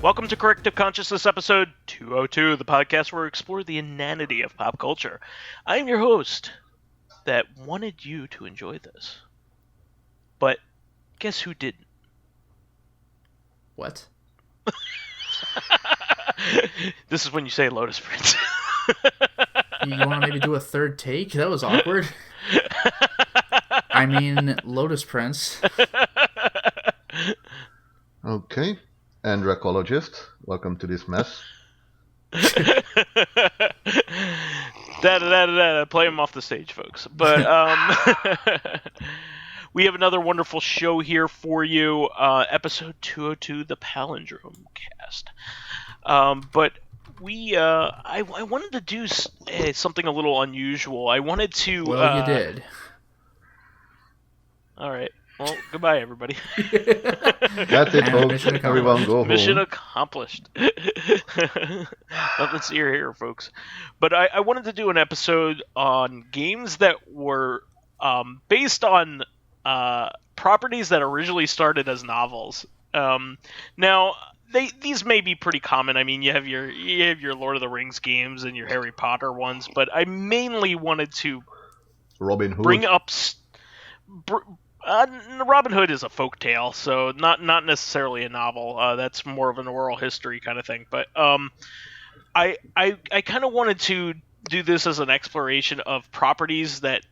Welcome to Corrective Consciousness episode 202, the podcast where we explore the inanity of pop culture. I'm your host that wanted you to enjoy this. But guess who didn't? What? This is when you say Lotus Prince. You want to maybe do a third take? That was awkward. I mean, Lotus Prince. Okay. And Dracologist, welcome to this mess. Play him off the stage, folks. But we have another wonderful show here for you. Episode 202, the Palindrome Cast. But I wanted to do something a little unusual. I wanted to. Well, you did. All right. Well, goodbye, everybody. That's it, folks. Everyone go home. Mission accomplished. Nothing to see or hear, folks. But I wanted to do an episode on games that were based on properties that originally started as novels. Now, these may be pretty common. I mean, you have your Lord of the Rings games and your Harry Potter ones, but I mainly wanted to Robin Hood. bring up. Robin Hood is a folktale, so not necessarily a novel. That's more of an oral history kind of thing. But I kind of wanted to do this as an exploration of properties that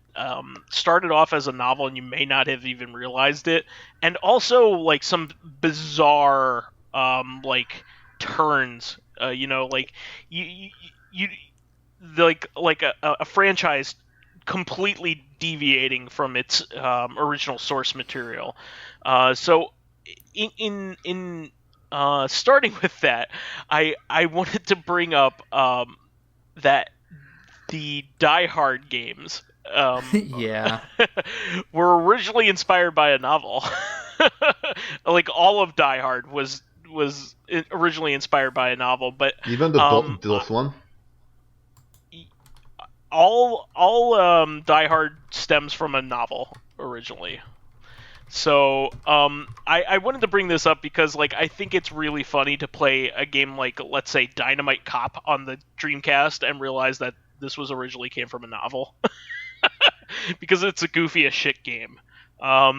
started off as a novel and you may not have even realized it, and also like some bizarre like turns. Like you like a franchise completely deviating from its original source material. So in starting with that, I wanted to bring up that the Die Hard games Yeah. were originally inspired by a novel. Like all of Die Hard was originally inspired by a novel, but Even the DOS one? all Die Hard stems from a novel originally. So I wanted to bring this up because like I think it's really funny to play a game like, let's say, Dynamite Cop on the Dreamcast and realize that this was originally came from a novel. Because it's a goofy as shit game. Die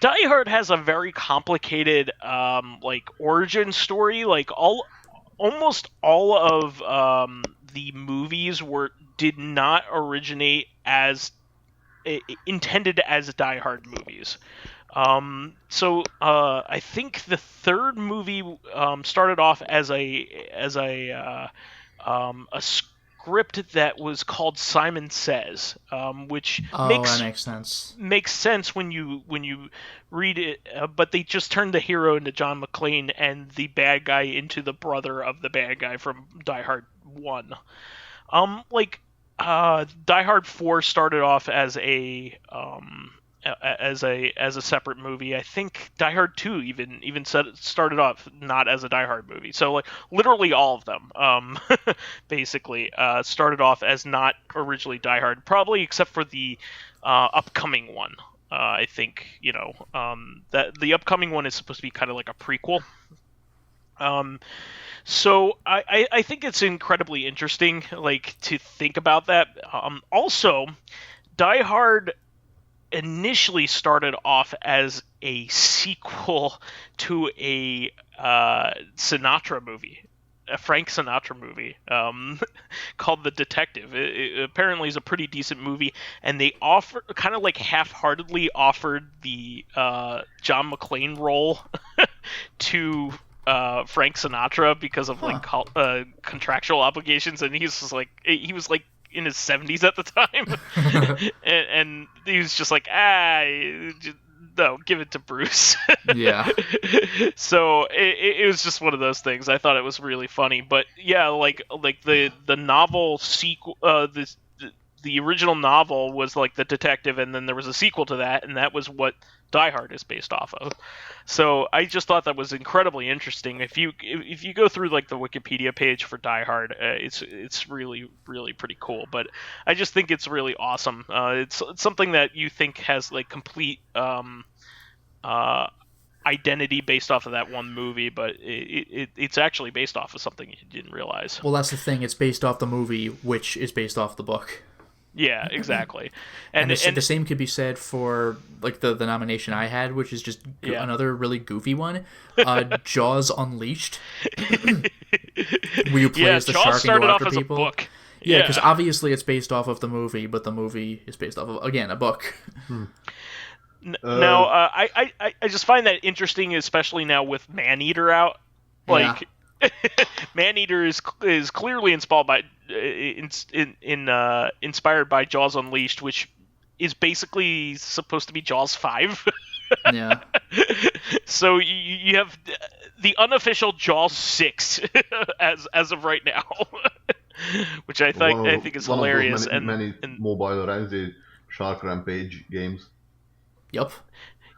Hard has a very complicated like origin story. Like almost all of the movies did not originate as intended as Die Hard movies. So I think the third movie started off as a script that was called Simon Says, which that makes sense. Makes sense when you read it, but they just turned the hero into John McClane and the bad guy into the brother of the bad guy from Die Hard 1. Die Hard 4 started off as a separate movie. I think Die Hard 2 even started off not as a Die Hard movie. So like literally all of them basically started off as not originally Die Hard, probably except for the upcoming one. I think that the upcoming one is supposed to be kind of like a prequel. So I think it's incredibly interesting, like, to think about that. Also, Die Hard initially started off as a sequel to a Sinatra movie, a Frank Sinatra movie called The Detective. It apparently is a pretty decent movie, and they kind of like half-heartedly offered the John McClane role to Frank Sinatra because of like contractual obligations, and he was like in his 70s at the time, and he was just like, no, give it to Bruce. Yeah. So it was just one of those things. I thought it was really funny, but yeah, like the novel sequel, the original novel was like The Detective, and then there was a sequel to that, and that was what Die Hard is based off of. So I just thought that was incredibly interesting. If you go through like the Wikipedia page for Die Hard, it's really, really pretty cool. But I just think it's really awesome. It's something that you think has like complete identity based off of that one movie, but it's actually based off of something you didn't realize. Well, that's the thing. It's based off the movie, which is based off the book. Yeah, exactly. And the same could be said for like the nomination I had, which is just another really goofy one, Jaws Unleashed, where you play as the Jaws shark and go after off people. As a book. Yeah, because obviously it's based off of the movie, but the movie is based off of, again, a book. Now, I just find that interesting, especially now with Maneater out. Like, Maneater is clearly inspired by Jaws Unleashed, which is basically supposed to be Jaws 5. Yeah. So you have the unofficial Jaws 6 as of right now, which I think is hilarious. Of many mobile Ramsey Shark Rampage games. Yep.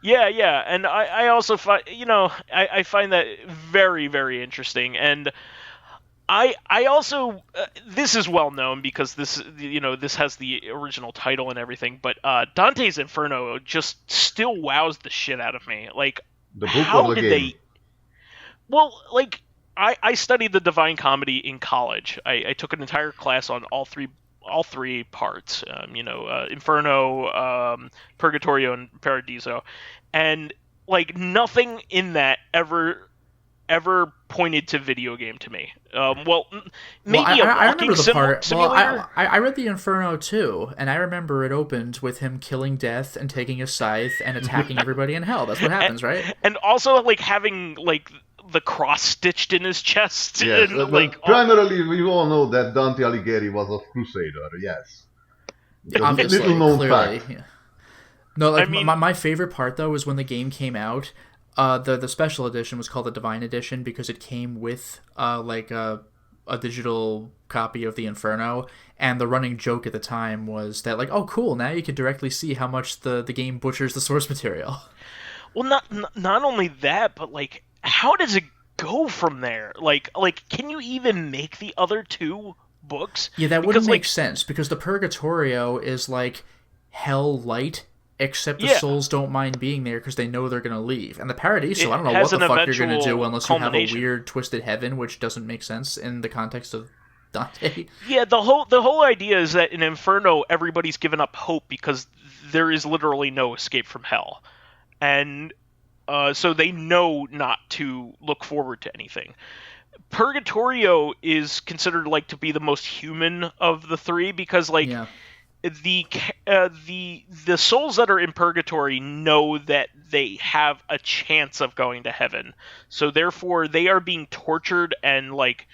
Yeah, and I also find I find that very, very interesting, and I also this is well known because this has the original title and everything, but Dante's Inferno just still wows the shit out of me. Like, the book or the game? Well, like I studied the Divine Comedy in college. I took an entire class on all three parts, Inferno, Purgatorio, and Paradiso, and like nothing in that ever pointed to video game to me. Maybe I remember the part. simulator. I read the Inferno too, and I remember it opened with him killing death and taking a scythe and attacking everybody in hell. That's what happens, right? And also like having like the cross stitched in his chest. Yes, and, primarily we all know that Dante Alighieri was a crusader. Yes, obviously, little known clearly. fact. Yeah. No, like my favorite part though was when the game came out. The special edition was called the Divine Edition because it came with a digital copy of the Inferno, and the running joke at the time was that, like, oh cool, now you can directly see how much the game butchers the source material. Well, not only that, but like, how does it go from there? Like can you even make the other two books? Yeah, that wouldn't make sense because the Purgatorio is like hell light. Except the souls don't mind being there because they know they're going to leave. And the Paradiso, I don't know what the fuck you're going to do unless you have a weird twisted heaven, which doesn't make sense in the context of Dante. Yeah, the whole idea is that in Inferno, everybody's given up hope because there is literally no escape from hell. And so they know not to look forward to anything. Purgatorio is considered like to be the most human of the three because like... Yeah. The souls that are in purgatory know that they have a chance of going to heaven, so therefore they are being tortured and like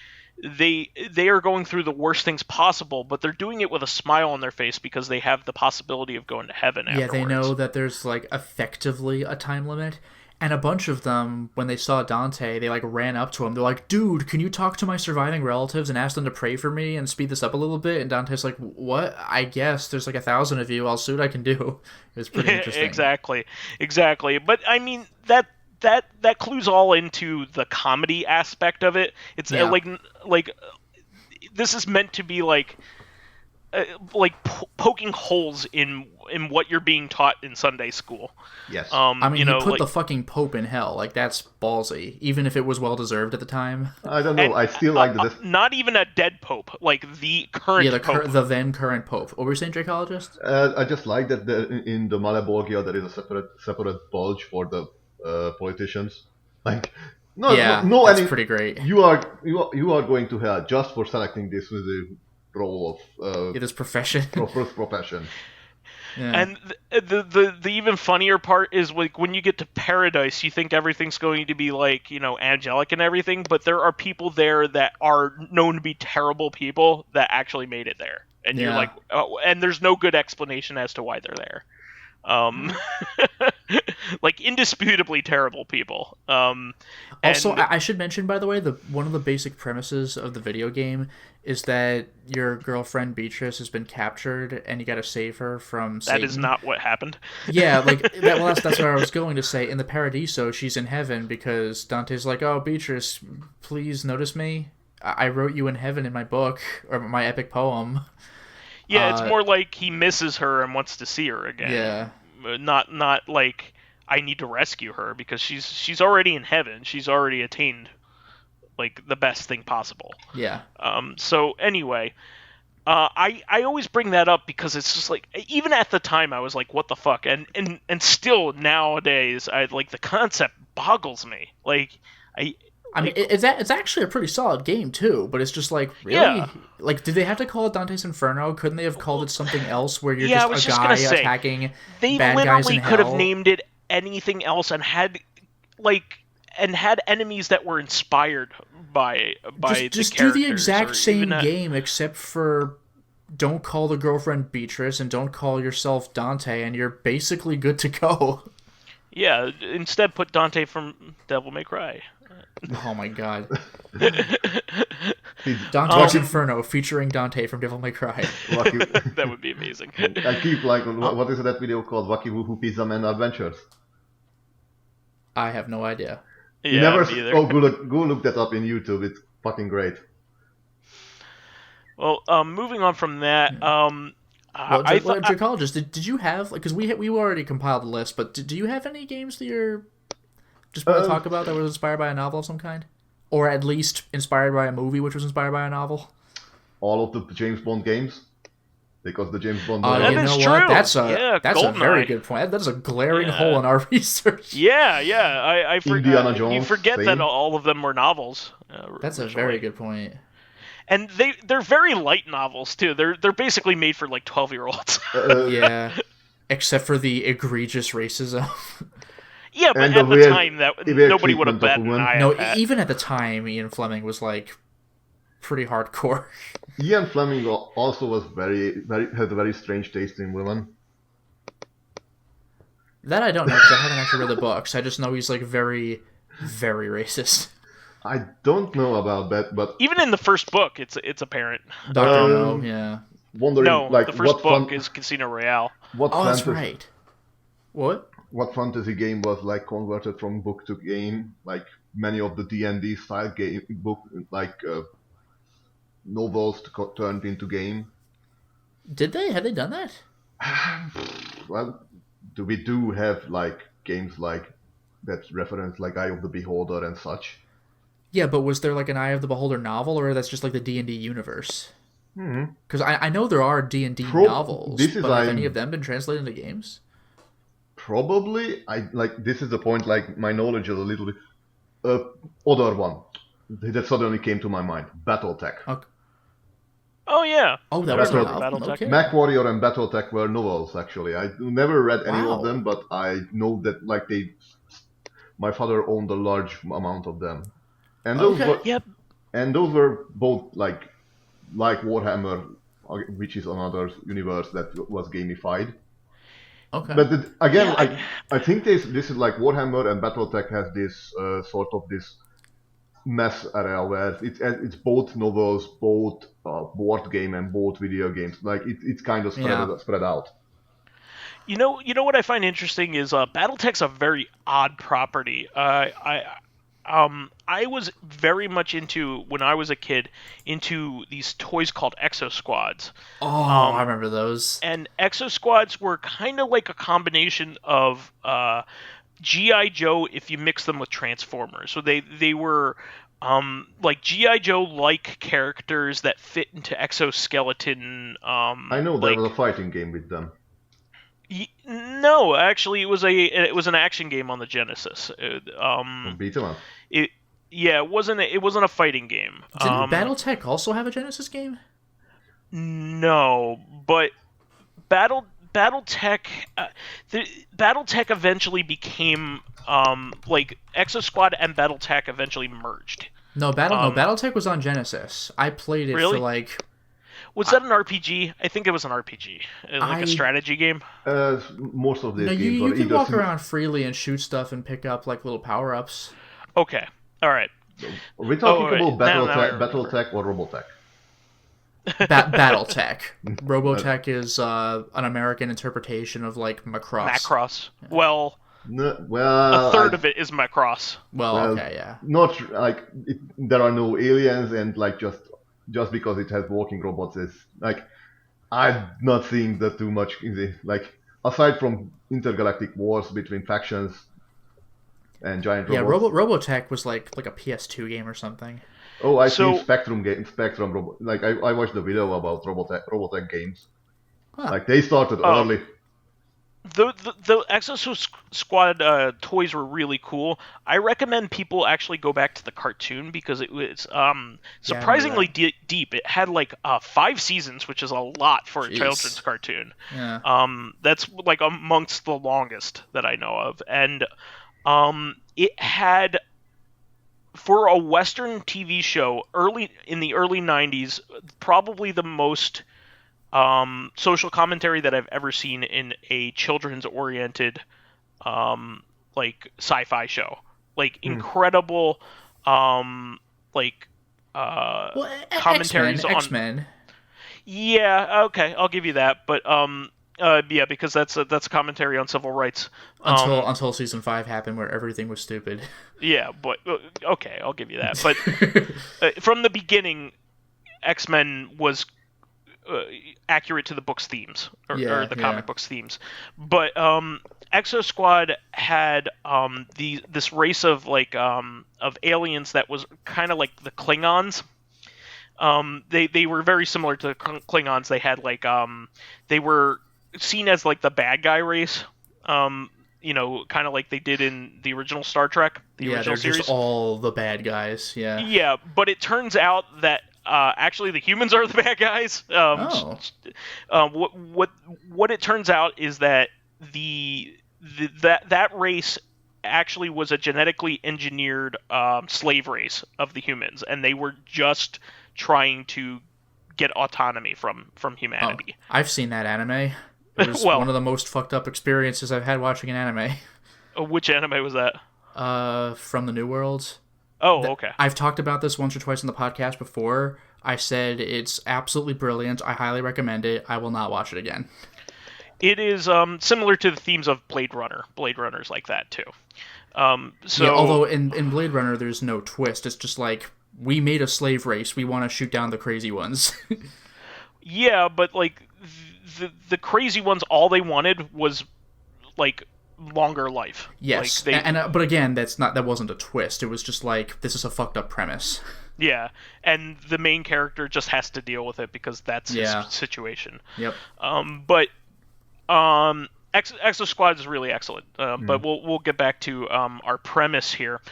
they are going through the worst things possible, but they're doing it with a smile on their face because they have the possibility of going to heaven afterwards. Yeah, they know that there's like effectively a time limit. And a bunch of them, when they saw Dante, they like ran up to him. They're like, dude, can you talk to my surviving relatives and ask them to pray for me and speed this up a little bit? And Dante's like, what? I guess there's like 1,000 of you. I'll see what I can do. It was pretty interesting. Exactly. But I mean, that clues all into the comedy aspect of it. It's like this is meant to be like poking holes in what you're being taught in Sunday school. Yes. I mean, you put the fucking Pope in hell. Like, that's ballsy. Even if it was well-deserved at the time. I don't know. And, I still like this. Not even a dead Pope. Like, the current Pope. The then-current Pope. What were you saying, Dracologist? I just like that in the Malebolgia there is a separate bulge for the politicians. Like, that's pretty great. You are going to hell just for selecting this with the role of this profession. profession. Yeah. And the even funnier part is like when you get to paradise, you think everything's going to be like, angelic and everything, but there are people there that are known to be terrible people that actually made it there, and you're like, and there's no good explanation as to why they're there. Like indisputably terrible people. Also, I should mention, by the way, one of the basic premises of the video game is that your girlfriend Beatrice has been captured and you got to save her from Satan. That is not what happened. Yeah, like that. Well, that's what I was going to say. In the Paradiso, she's in heaven because Dante's like, "Oh, Beatrice, please notice me. I wrote you in heaven in my book or my epic poem." Yeah, it's more like he misses her and wants to see her again. Yeah. Not like, I need to rescue her because she's already in heaven. She's already attained like the best thing possible. Yeah. So anyway, I always bring that up because it's just like, even at the time I was like, what the fuck, and still nowadays I like the concept boggles me. Like I mean, it's actually a pretty solid game too, but it's just like, really? Yeah. Like, did they have to call it Dante's Inferno? Couldn't they have called it something else where you're I was just just a guy gonna say, attacking they bad guys literally in could have hell? named it anything else and had enemies that were inspired by just the do the characters, exact or same even game, except for don't call the girlfriend Beatrice and don't call yourself Dante, and you're basically good to go. Yeah, instead put Dante from Devil May Cry. Oh my god. Dante's Inferno featuring Dante from Devil May Cry. That would be amazing. I keep like, what is that video called? Wacky Woohoo Pizza Man Adventures. I have no idea. You never? Oh, go look that up in YouTube. It's fucking great. Well, moving on from that, Dracologist, did you have, because we already compiled the list, but do you have any games that you're just want to talk about that was inspired by a novel of some kind, or at least inspired by a movie which was inspired by a novel? All of the James Bond games, because the James Bond. That is true. That's a very GoldenEye. good point. That's a glaring hole in our research. Yeah. I Indiana Jones. You forget that all of them were novels. That's a very good point. And they're very light novels too. They're basically made for like 12-year-olds. Yeah, except for the egregious racism. Yeah, but at the time that nobody would have bet an eye No, at that. even at the time, Ian Fleming was like pretty hardcore. Ian Fleming also was had a very strange taste in women. That I don't know because I haven't actually read the books. I just know he's like very, very racist. I don't know about that, but even in the first book, it's apparent. Dr. No, yeah. Wondering, the first book is Casino Royale. That's right. What? What fantasy game was like converted from book to game? Like many of the D&D style novels turned into game. Did they? Have they done that? Well, we do have like games like that reference like Eye of the Beholder and such. Yeah, but was there like an Eye of the Beholder novel, or that's just like the D&D universe? Because I know there are D&D novels, but have any of them been translated into games? Probably. This is the point, like, my knowledge is a little bit... other one that suddenly came to my mind. Battletech. Okay. Oh, yeah. Oh, that was a novel. Battletech. Okay. MechWarrior and Battletech were novels, actually. I never read any of them, but I know that, like, my father owned a large amount of them. And those were both, like Warhammer, which is another universe that was gamified. Okay. But I think this is like Warhammer and BattleTech has this sort of this mess area where it's both novels, both board game and both video games. Like it's kind of spread out. You know what I find interesting is BattleTech's a very odd property. I was very much into, when I was a kid, into these toys called Exo Squads. Oh, I remember those. And Exo Squads were kind of like a combination of G.I. Joe if you mix them with Transformers. So they were like G.I. Joe-like characters that fit into exoskeleton. I know there was a fighting game with them. No, actually, it was an action game on the Genesis. Beat 'em up. It wasn't a fighting game. Didn't BattleTech also have a Genesis game? No, but BattleTech BattleTech eventually became like Exo Squad and BattleTech eventually merged. No, BattleTech was on Genesis. I played it for like. Was that an RPG? I think it was an RPG, like a strategy game. Most of these games you can walk around freely and shoot stuff and pick up like little power-ups. Okay, all right. Are we talking about BattleTech or Robotech? BattleTech. Robotech is an American interpretation of like Macross. Macross. Well, a third of it is Macross. Well, okay, yeah. Not like there are no aliens, and like just because it has walking robots is like I'm not seeing that too much in the like aside from intergalactic wars between factions and giant robots. Yeah, Robotech was like a PS2 game or something. Oh, I see Spectrum Robot. Like I watched the video about Robotech games. Huh. Like they started early. The Exo Squad toys were really cool. I recommend people actually go back to the cartoon because it was surprisingly deep. It had like 5 seasons, which is a lot for a children's cartoon. Yeah. That's like amongst the longest that I know of, and it had, for a Western TV show in the early 90s, probably the most social commentary that I've ever seen in a children's-oriented like sci-fi show. Like incredible commentaries on X-Men. Yeah, okay, I'll give you that, but yeah, because that's a commentary on civil rights. Until season 5 happened, where everything was stupid. Yeah, but okay, I'll give you that. But from the beginning, X-Men was accurate to the book's themes or the comic book's themes. But Exo Squad had this race of of aliens that was kind of like the Klingons. They were very similar to the Klingons. They had they were seen as like the bad guy race. Kind of like they did in the original Star Trek, original series. Just all the bad guys. Yeah. Yeah, but it turns out that actually the humans are the bad guys. What it turns out is that that race actually was a genetically engineered slave race of the humans, and they were just trying to get autonomy from humanity. I've seen that anime. It was one of the most fucked up experiences I've had watching an anime. Which anime was that? From the New World. Oh, okay. I've talked about this once or twice on the podcast before. I said it's absolutely brilliant. I highly recommend it. I will not watch it again. It is similar to the themes of Blade Runner. Blade Runner's like that, too. Although in Blade Runner, there's no twist. It's just like, we made a slave race. We want to shoot down the crazy ones. Yeah, but the crazy ones, all they wanted was longer life. Yes, but again, that wasn't a twist. It was just like, this is a fucked up premise. Yeah, and the main character just has to deal with it because that's his situation. Yep. Exo Squad is really excellent. But we'll get back to our premise here.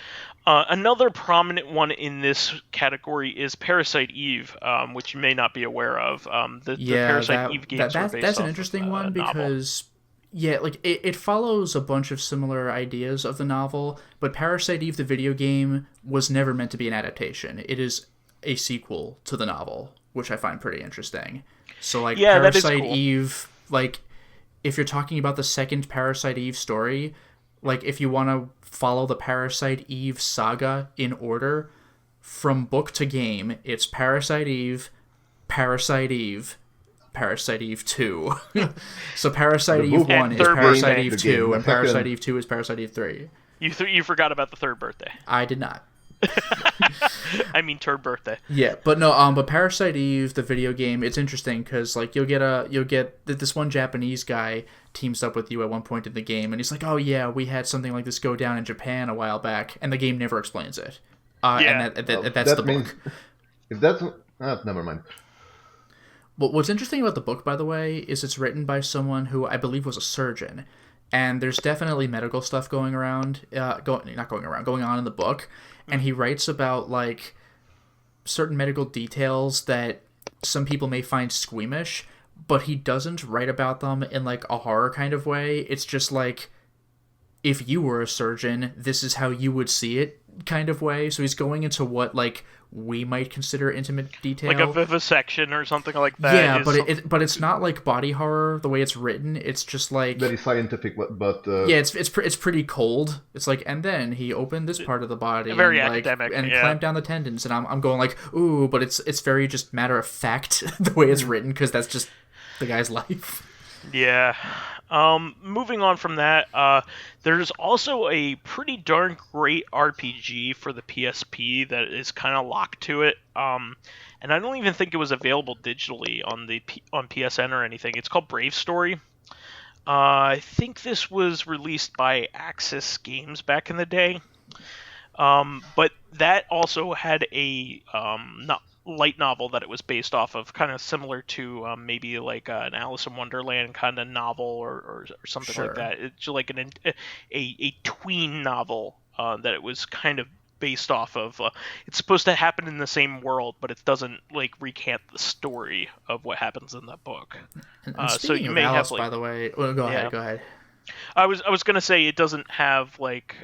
Another prominent one in this category is Parasite Eve, which you may not be aware of. The Parasite Eve games are based that's an off interesting of one because it follows a bunch of similar ideas of the novel, but Parasite Eve, the video game, was never meant to be an adaptation. It is a sequel to the novel, which I find pretty interesting. So Parasite Eve, if you're talking about the second Parasite Eve story, if you want to follow the Parasite Eve saga in order, from book to game, it's Parasite Eve, Parasite Eve, Parasite Eve 2. So Parasite Eve 1 is Parasite Eve 2, and Parasite Eve 2 is Parasite Eve 3. You forgot about the third birthday. I did not. I mean third birthday. Yeah, but no, but Parasite Eve, the video game, it's interesting because you'll get this one Japanese guy teams up with you at one point in the game, and he's like, "Oh yeah, we had something like this go down in Japan a while back," and the game never explains it. And that's the book. If that's never mind. But what's interesting about the book, by the way, is it's written by someone who I believe was a surgeon, and there's definitely medical stuff going on in the book. And he writes about certain medical details that some people may find squeamish, but he doesn't write about them in a horror kind of way. It's just if you were a surgeon, this is how you would see it kind of way. So he's going into what we might consider intimate detail, like a vivisection or something like that. Yeah, but it's not body horror the way it's written. It's just very scientific, but yeah, it's pretty cold. It's and then he opened this part of the body, very academic, and clamped down the tendons, and I'm going ooh, but it's very just matter of fact the way it's written because that's just the guy's life. Yeah. Moving on from that, there's also a pretty darn great RPG for the PSP that is kind of locked to it. And I don't even think it was available digitally on PSN or anything. It's called Brave Story. I think this was released by Axis Games back in the day. But that also had a light novel that it was based off of, kind of similar to maybe like an Alice in Wonderland kind of novel or something like that. It's like a tween novel that it was kind of based off of. It's supposed to happen in the same world, but it doesn't like recant the story of what happens in that book. And speaking so you of may Alice, have, like, by the way, well, go ahead. I was gonna say it doesn't have like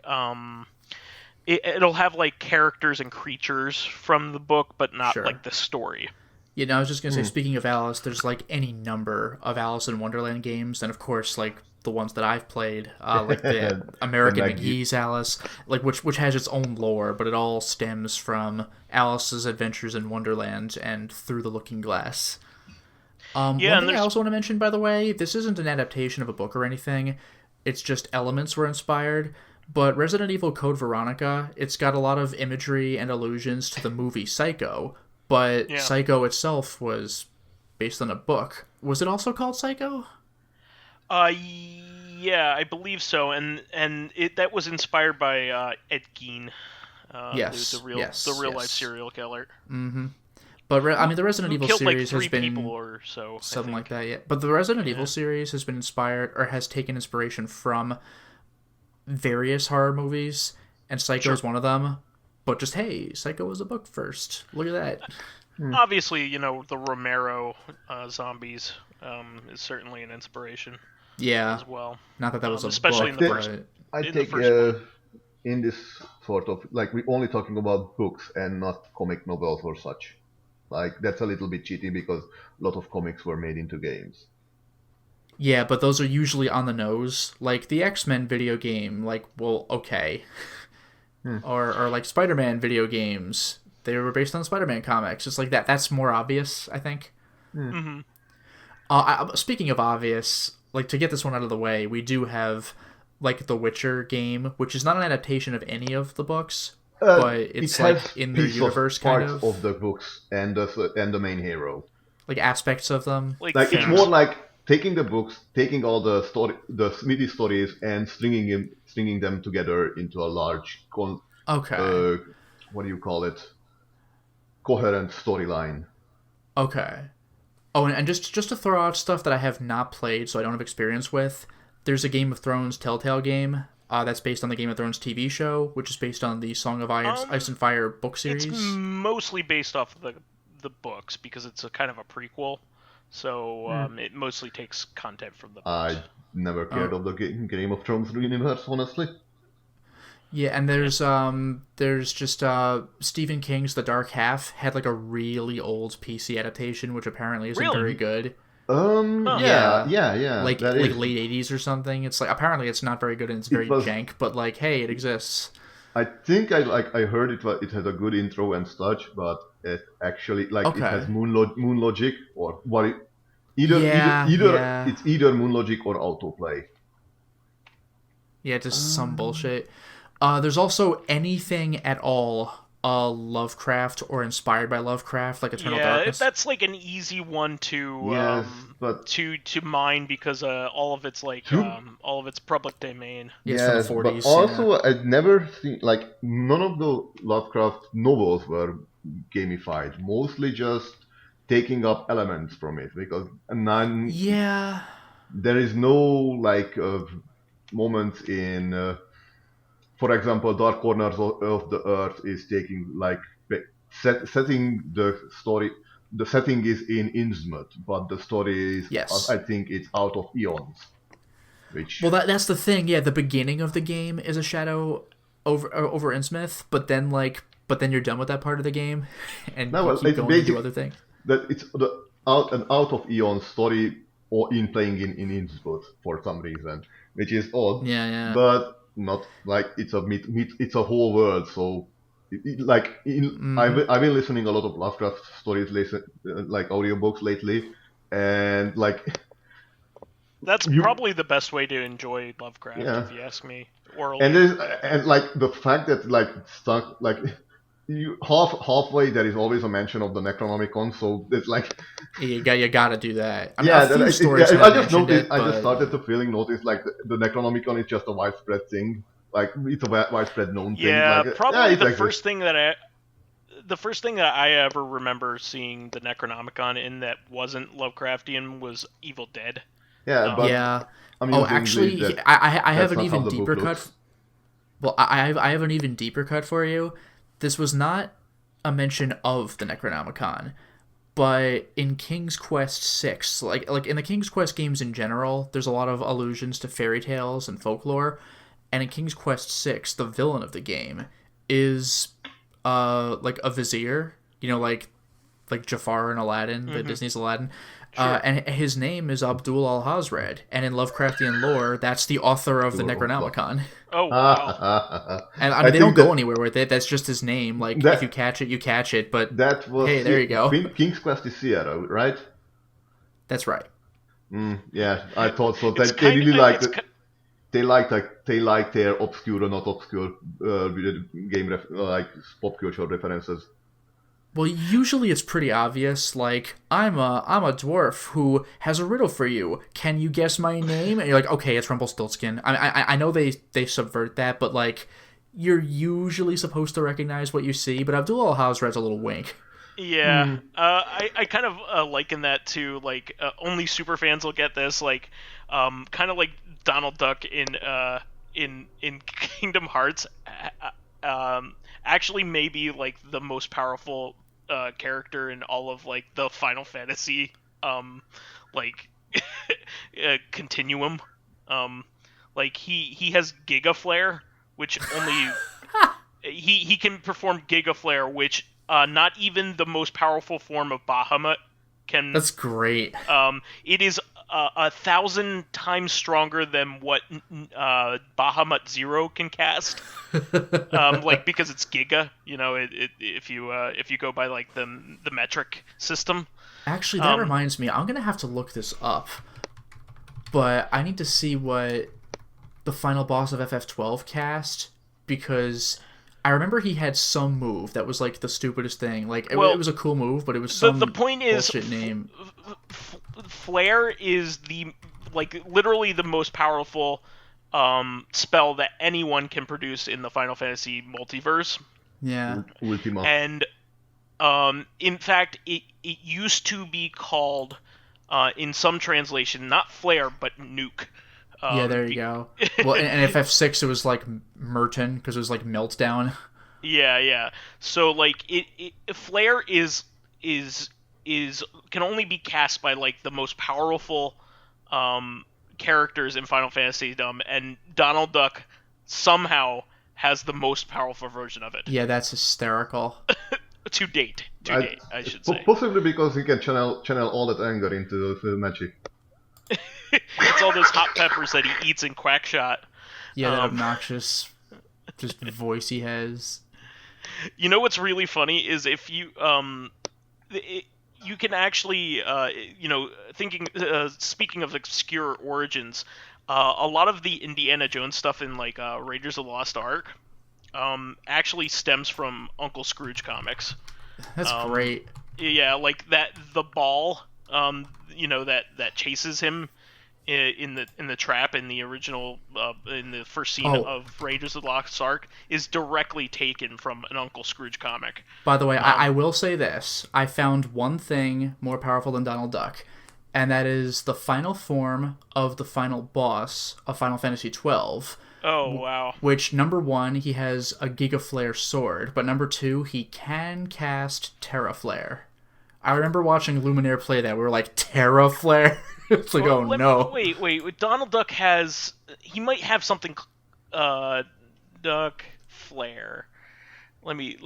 it'll have like characters and creatures from the book, but not like the story. Yeah, no, I was just gonna say, speaking of Alice, there's like any number of Alice in Wonderland games, and of course, like the ones that I've played, like the American McGee's Alice, like which has its own lore, but it all stems from Alice's adventures in Wonderland and Through the Looking Glass. One thing I also want to mention, by the way, this isn't an adaptation of a book or anything. It's just elements were inspired. But Resident Evil Code Veronica, it's got a lot of imagery and allusions to the movie Psycho, but Psycho itself was based on a book. Was it also called Psycho? Yeah, I believe so, and that was inspired by Ed Gein, the real life serial killer. Mm-hmm. But the Resident Evil series like has been people or so, something like that. Yeah, but the Resident Evil series has been inspired or has taken inspiration from various horror movies, and Psycho is one of them. But just, hey, Psycho was a book first. Look at that. Obviously, the Romero zombies is certainly an inspiration. Yeah, as well. Not that was a especially book. In the first, I think in this sort of like we're only talking about books and not comic novels or such. Like that's a little bit cheating because a lot of comics were made into games. Yeah, but those are usually on the nose. Like the X-Men video game, like, well, okay. Or like Spider-Man video games. They were based on Spider-Man comics. It's like that. That's more obvious, I think. Mm-hmm. Speaking of obvious, like to get this one out of the way, we do have like the Witcher game, which is not an adaptation of any of the books, but it's like in their universe kind of the books and the main hero. Like aspects of them. Like it's more like taking the books, taking all the Smithy stories, and stringing them together into a large, what do you call it? Coherent storyline. Okay. Oh, and just to throw out stuff that I have not played, so I don't have experience with, there's a Game of Thrones Telltale game that's based on the Game of Thrones TV show, which is based on the Song of Ice and Fire book series. It's mostly based off of the books because it's a kind of a prequel. So it mostly takes content from the books. I never cared of the Game of Thrones universe, honestly. Yeah, and there's just Stephen King's The Dark Half had like a really old PC adaptation, which apparently isn't very good. Yeah. Like late 80s or something. It's like apparently it's not very good and it's very jank, but like hey, it exists. I think I heard it has a good intro and such, but it actually it has moon logic or what it's either moon logic or autoplay. Yeah, just some bullshit. There's also anything at all Lovecraft or inspired by Lovecraft, like Eternal Darkness. That's like an easy one to to mine because all of it's like all of it's public domain. Yes, from the 40s. But also I'd never seen like none of the Lovecraft novels were gamified. Mostly just taking up elements from it because there is no like moment in. For example, Dark Corners of the Earth is taking like setting the story. The setting is in Innsmouth, but the story is I think it's out of eons. Well, that's the thing. Yeah, the beginning of the game is a shadow over Innsmouth, but then you're done with that part of the game, and you keep going to do other things. That it's the out of eons story or in playing in Innsmouth for some reason, which is odd. Yeah. But not like it's a whole world. So, I've been listening a lot of Lovecraft stories, like audiobooks lately, and like that's probably the best way to enjoy Lovecraft, if you ask me. And like the fact that like stuck like halfway there is always a mention of the Necronomicon, so it's like you gotta do that. I mean, yeah, I just noticed. I just started to notice like the Necronomicon is just a widespread thing. Like it's a widespread known thing. Yeah, like, probably the first thing that I ever remember seeing the Necronomicon in that wasn't Lovecraftian was Evil Dead. Yeah, but I mean, actually, I have an even deeper cut. Well, I have an even deeper cut for you. This was not a mention of the Necronomicon, but in King's Quest VI, like in the King's Quest games in general, there's a lot of allusions to fairy tales and folklore, and in King's Quest VI, the villain of the game is like a vizier, like Jafar in Aladdin, the Disney's Aladdin. Sure. And his name is Abdul Al-Hazred, and in Lovecraftian lore, that's the author of the Necronomicon. Oh, wow. And I mean, they don't go anywhere with it. That's just his name. Like, if you catch it, you catch it. But that was hey, there you go. King's Quest is Sierra, right? That's right. Yeah, I thought so. They really liked it. They like their obscure or not obscure game like pop culture references. Well, usually it's pretty obvious, like, I'm a dwarf who has a riddle for you. Can you guess my name? And you're like, okay, it's Rumpelstiltskin. I know they subvert that, but, like, you're usually supposed to recognize what you see, but Abdul Al-Hazred's a little wink. Yeah, I kind of liken that to, like, only superfans will get this, like, kind of like Donald Duck in Kingdom Hearts, actually maybe, like, the most powerful character in all of, like, the Final Fantasy continuum. Like, he has Giga Flare, which only he can perform Giga Flare, which not even the most powerful form of Bahamut can. That's great. It is 1,000 times stronger than what Bahamut Zero can cast. Like, because it's Giga, if you go by, like, the metric system. Actually, that reminds me, I'm gonna have to look this up, but I need to see what the final boss of FF12 cast, because I remember he had some move that was, like, the stupidest thing. Like, it was a cool move, but it was some the point bullshit name. Flare is literally the most powerful spell that anyone can produce in the Final Fantasy multiverse. Yeah. Ultima. And in fact, it used to be called, in some translation, not Flare, but Nuke. Yeah, there you go. Well, in FF6 it was like Merton, because it was like Meltdown. Yeah. So, like, Flare is can only be cast by, like, the most powerful characters in Final Fantasy, and Donald Duck somehow has the most powerful version of it. Yeah, that's hysterical. To date, I should say. Possibly because he can channel all that anger into the magic. It's all those hot peppers that he eats in Quackshot. Yeah, that obnoxious just voice he has. You know what's really funny is if you you can actually speaking of obscure origins, a lot of the Indiana Jones stuff in, like, Raiders of the Lost Ark actually stems from Uncle Scrooge comics. That's great. Yeah, like the ball that chases him in the trap in the original in the first scene of Raiders of the Lost Ark is directly taken from an Uncle Scrooge comic. By the way, I will say this. I found one thing more powerful than Donald Duck, and that is the final form of the final boss of Final Fantasy XII. Oh, wow. Which, number 1, he has a Giga Flare sword, but number 2, he can cast Terra Flare. I remember watching Luminaire play that. We were like, Terra Flare? It's like, no. Wait. Donald Duck he might have something, Duck Flare. Let me.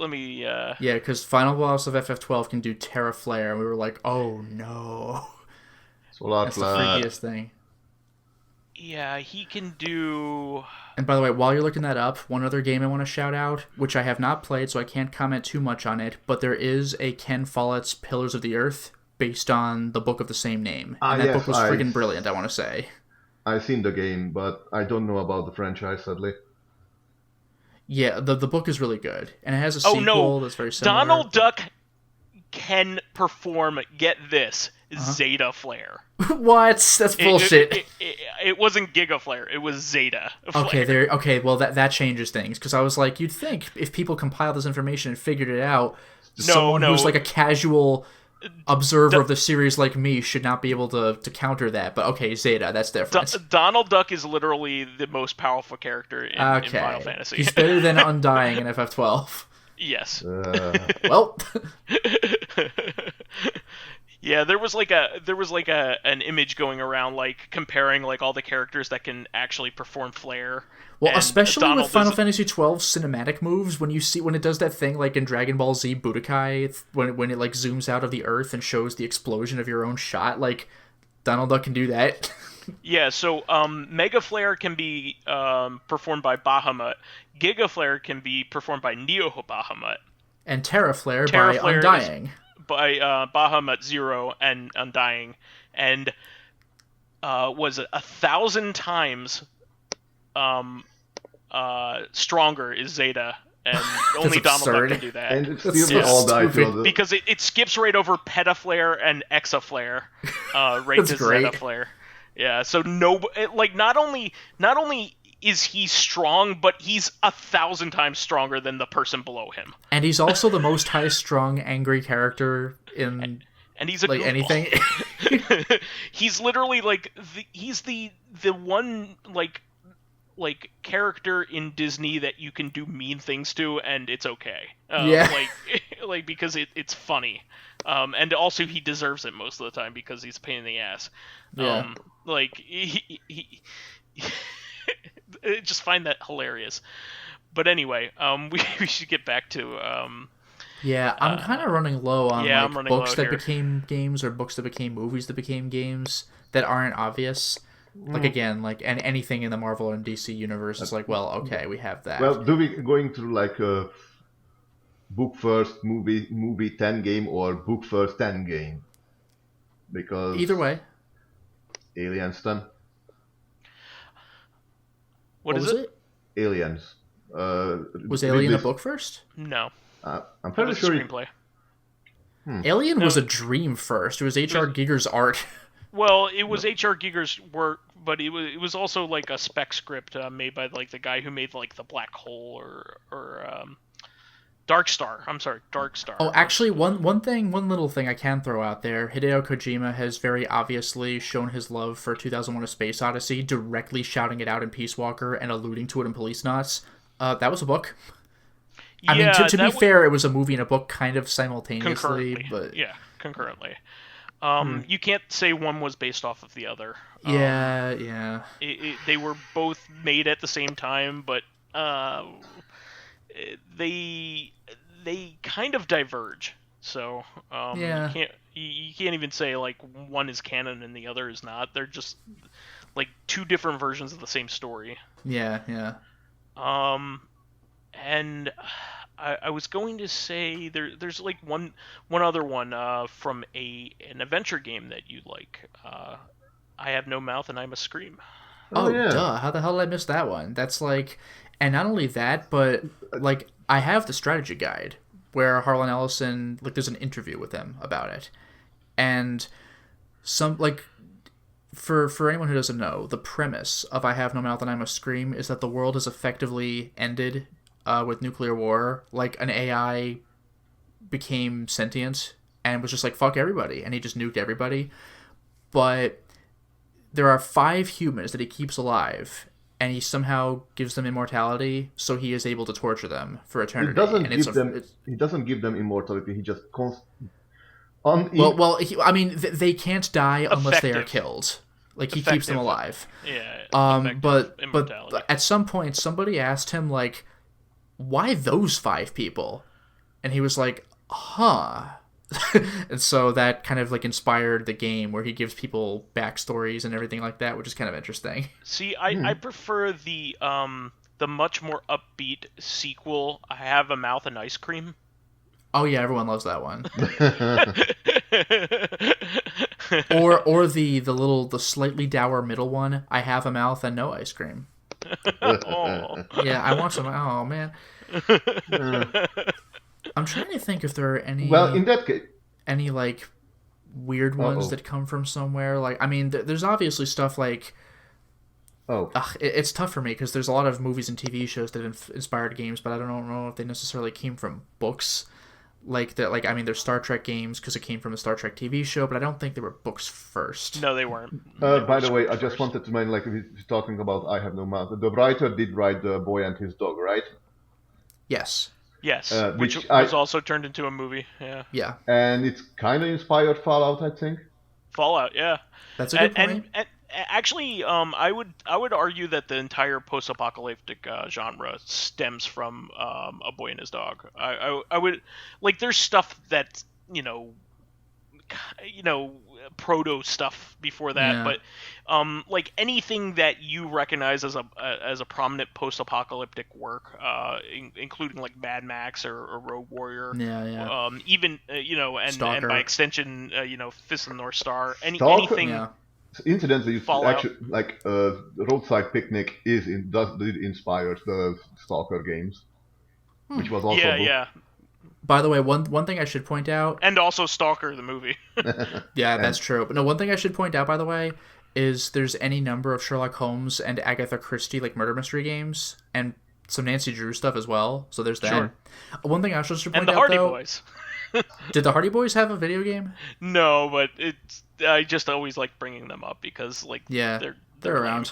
Yeah, because final boss of FF12 can do Terra Flare, and we were like, oh no. That's the freakiest thing. Yeah, he can do... And by the way, while you're looking that up, one other game I want to shout out, which I have not played, so I can't comment too much on it, but there is a Ken Follett's Pillars of the Earth based on the book of the same name. And that book was friggin' brilliant, I want to say. I've seen the game, but I don't know about the franchise, sadly. Yeah, the book is really good, and it has a sequel that's very similar. Donald Duck can perform, get this, Zeta Flare. What? That's bullshit. It wasn't Giga Flare, it was Zeta Flare. Okay, well that changes things, because I was like, you'd think if people compiled this information and figured it out, someone who's like a casual observer of the series like me should not be able to counter that. But okay, Zeta, that's different. Donald Duck is literally the most powerful character in Final Fantasy. He's better than Undying in FF12. Yes. Well. Yeah, there was an image going around like comparing like all the characters that can actually perform flare. Well, especially with Final Fantasy XII cinematic moves, when it does that thing like in Dragon Ball Z Budokai, when it like zooms out of the earth and shows the explosion of your own shot, like Donald Duck can do that. Yeah, so Mega Flare can be performed by Bahamut, Giga Flare can be performed by Neo Bahamut, and Terra Flare by Undying. By Bahamut Zero and Undying, and was 1,000 times stronger is Zeta, and only Donald Duck can do that. And it's still all die because it skips right over Petaflare and Exaflare, right to great. Zeta Flare. Yeah, so not only is he strong, but he's 1,000 times stronger than the person below him. And he's also the most high-strung, angry character in and he's a like anything. He's literally like he's the one like character in Disney that you can do mean things to and it's okay. Like because it's funny. And also he deserves it most of the time because he's a pain in the ass. Yeah. Like he just find that hilarious. But anyway, we should get back to yeah, I'm kind of running low on books that here. became games or books that became movies that became games that aren't obvious. Like again, like anything in the Marvel and DC universe is like, well, okay, we have that. Well, do we going through like a book first, movie 10 game or book first 10 game? Because either way, Aliens 10. What is it? Aliens. Was Alien a book first? No. I'm pretty sure. Screenplay. Alien was a dream first. It was H.R. Giger's art. Well, it was H.R. Giger's work, but it was also like a spec script made by like the guy who made like the Black Hole or Dark Star. I'm sorry, Dark Star. Oh, actually, one little thing I can throw out there. Hideo Kojima has very obviously shown his love for 2001: A Space Odyssey, directly shouting it out in Peace Walker and alluding to it in Policenauts. That was a book. Yeah, I mean, to be fair, it was a movie and a book kind of simultaneously. Concurrently. You can't say one was based off of the other. Yeah. They were both made at the same time, but they kind of diverge. So you can't even say like one is canon and the other is not. They're just like two different versions of the same story. Yeah. And I was going to say there's like one other one from an adventure game that you like. I Have No Mouth and I Must Scream. Oh yeah. Duh! How the hell did I miss that one? That's like, and not only that, but like I have the strategy guide where Harlan Ellison, like there's an interview with him about it, and some like. For anyone who doesn't know, the premise of I Have No Mouth and I Must Scream is that the world has effectively ended with nuclear war. Like, an AI became sentient and was just like, fuck everybody, and he just nuked everybody. But there are 5 humans that he keeps alive, and he somehow gives them immortality, so he is able to torture them for eternity. He doesn't give them immortality, he just... they can't die unless they are killed. Like, he keeps them alive. Yeah. But at some point, somebody asked him, like, why those 5 people? And he was like, huh. And so that kind of, like, inspired the game where he gives people backstories and everything like that, which is kind of interesting. See, I prefer the much more upbeat sequel, I Have a Mouth and Ice Cream. Oh yeah, everyone loves that one. or the slightly dour middle one, I Have a Mouth and No Ice Cream. Yeah, I want some. Oh man. I'm trying to think if there are any. Well, in that case, any like weird ones that come from somewhere. Like, I mean, there's obviously stuff like. It's tough for me because there's a lot of movies and TV shows that inspired games, but I don't know if they necessarily came from books. Like that, like I mean, there's Star Trek games because it came from a Star Trek TV show, but I don't think they were books first. No, they weren't. By the way, I just wanted to mention, like, if you're talking about I Have No Mouth, the writer did write The Boy and His Dog, right? Yes. Yes, which was also turned into a movie. Yeah. Yeah. And it's kind of inspired Fallout, I think. Fallout, yeah. That's a good point. And actually, I would argue that the entire post-apocalyptic genre stems from A Boy and His Dog. I would like. There's stuff that proto stuff before that, but like anything that you recognize as a prominent post-apocalyptic work, including like Mad Max or Rogue Warrior, even and by extension, Fist of the North Star, anything. Yeah. Incidentally, actually, like Roadside Picnic did inspire the Stalker games, which was also yeah. By the way, one thing I should point out, and also Stalker the movie. Yeah, that's true. But no, one thing I should point out, by the way, is there's any number of Sherlock Holmes and Agatha Christie like murder mystery games, and some Nancy Drew stuff as well. So there's that. Sure. One thing I also should point out, though. And the Hardy Boys. Did the Hardy Boys have a video game? No, but I just always like bringing them up because like they're around.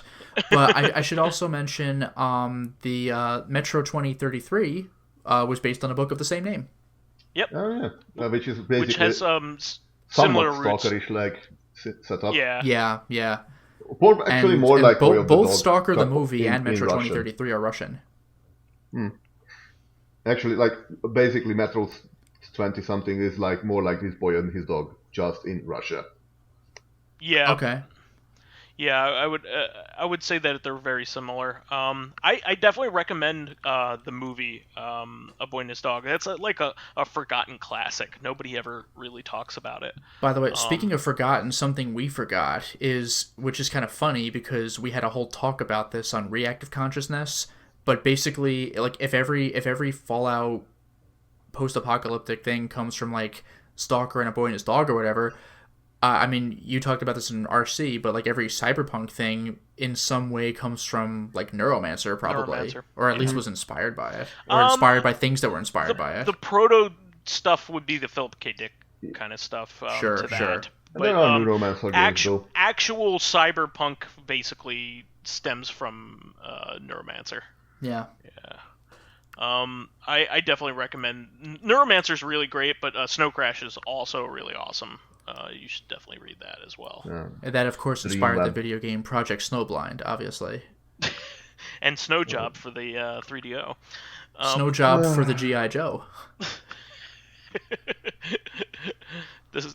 But I should also mention the Metro 2033 was based on a book of the same name. Yep. Oh yeah, which has similar roots. Stalkerish like setup. Yeah. Actually, more like both Stalker the movie and Metro 2033 are Russian. Actually, like basically Metro 20-something is like more like His Boy and His Dog, just in Russia. Yeah. Okay. Yeah, I would say that they're very similar. I definitely recommend the movie A Boy and His Dog. That's like a forgotten classic. Nobody ever really talks about it. By the way, speaking of forgotten, something we forgot which is kind of funny because we had a whole talk about this on Reactive Consciousness. But basically, like if every Fallout post-apocalyptic thing comes from like Stalker and A Boy and His Dog or whatever. I mean, you talked about this in RC, but like every cyberpunk thing in some way comes from like Neuromancer, probably, or at least was inspired by it, or inspired by things that were inspired by it. The proto stuff would be the Philip K. Dick kind of stuff. Sure. But actual cyberpunk basically stems from Neuromancer. Yeah. I definitely recommend. Neuromancer's really great, but Snow Crash is also really awesome. You should definitely read that as well. Yeah. And that, of course, inspired the video game Project Snowblind, obviously. And Snow Job for the 3DO. Snow Job for the G.I. Joe.